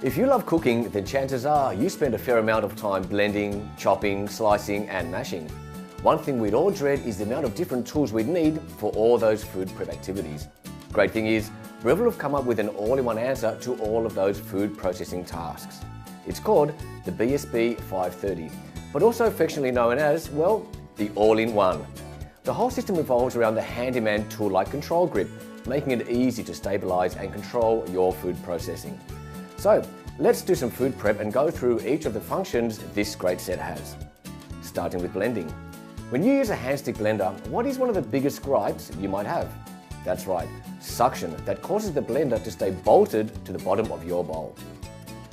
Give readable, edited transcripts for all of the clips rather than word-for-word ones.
If you love cooking, then chances are you spend a fair amount of time blending, chopping, slicing and mashing. One thing we'd all dread is the amount of different tools we'd need for all those food prep activities. Great thing is, Breville have come up with an all-in-one answer to all of those food processing tasks. It's called the BSB 530, but also affectionately known as, well, the all-in-one. The whole system revolves around the handyman tool-like control grip, making it easy to stabilize and control your food processing. So, let's do some food prep and go through each of the functions this great set has. Starting with blending. When you use a hand stick blender, what is one of the biggest gripes you might have? That's right, suction that causes the blender to stay bolted to the bottom of your bowl.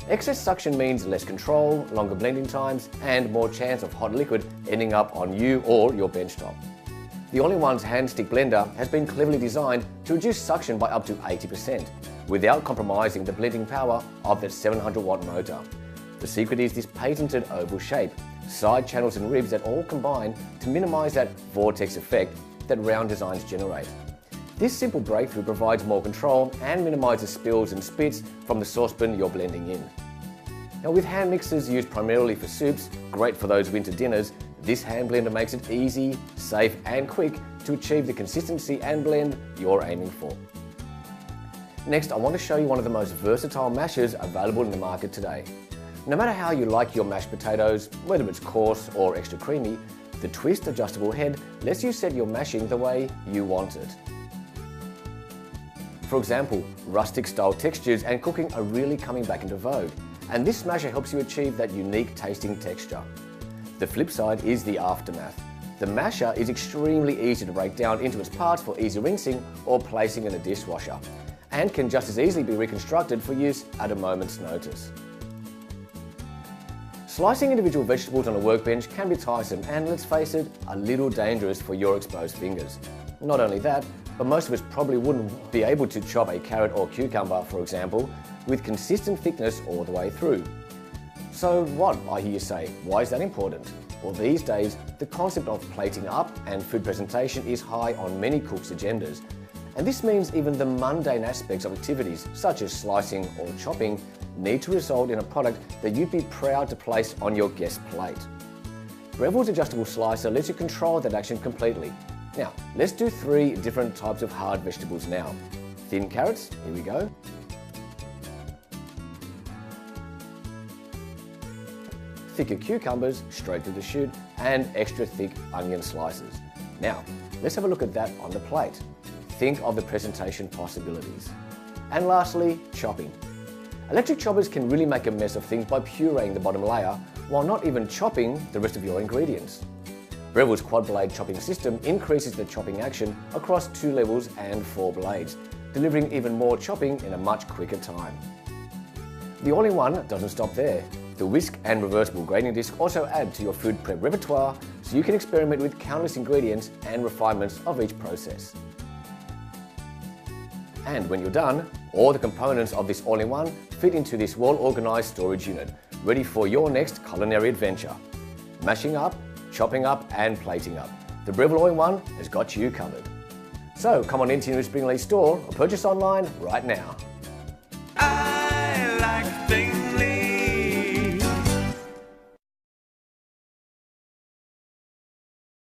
Excess suction means less control, longer blending times, and more chance of hot liquid ending up on you or your benchtop. The All-in-One's hand stick blender has been cleverly designed to reduce suction by up to 80%, without compromising the blending power of that 700-watt motor. The secret is this patented oval shape, side channels and ribs that all combine to minimize that vortex effect that round designs generate. This simple breakthrough provides more control and minimizes spills and spits from the saucepan you're blending in. Now, with hand mixers used primarily for soups, great for those winter dinners, this hand blender makes it easy, safe and quick to achieve the consistency and blend you're aiming for. Next, I want to show you one of the most versatile mashers available in the market today. No matter how you like your mashed potatoes, whether it's coarse or extra creamy, the twist adjustable head lets you set your mashing the way you want it. For example, rustic style textures and cooking are really coming back into vogue, and this masher helps you achieve that unique tasting texture. The flip side is the aftermath. The masher is extremely easy to break down into its parts for easy rinsing or placing in a dishwasher, and can just as easily be reconstructed for use at a moment's notice. Slicing individual vegetables on a workbench can be tiresome and, let's face it, a little dangerous for your exposed fingers. Not only that, but most of us probably wouldn't be able to chop a carrot or cucumber, for example, with consistent thickness all the way through. So what, I hear you say, why is that important? Well, these days, the concept of plating up and food presentation is high on many cooks' agendas. And this means even the mundane aspects of activities, such as slicing or chopping, need to result in a product that you'd be proud to place on your guest's plate. Breville's adjustable slicer lets you control that action completely. Now, let's do 3 different types of hard vegetables now. Thin carrots, here we go. Thicker cucumbers, straight to the shoot, and extra thick onion slices. Now, let's have a look at that on the plate. Think of the presentation possibilities. And lastly, chopping. Electric choppers can really make a mess of things by pureeing the bottom layer, while not even chopping the rest of your ingredients. Breville's quad blade chopping system increases the chopping action across 2 levels and 4 blades, delivering even more chopping in a much quicker time. The all-in-one doesn't stop there. The whisk and reversible grating disc also add to your food prep repertoire, so you can experiment with countless ingredients and refinements of each process. And when you're done, all the components of this all-in-one fit into this well-organized storage unit, ready for your next culinary adventure. Mashing up, chopping up and plating up, the Breville all-in-one has got you covered. So come on into your Springley store or purchase online right now.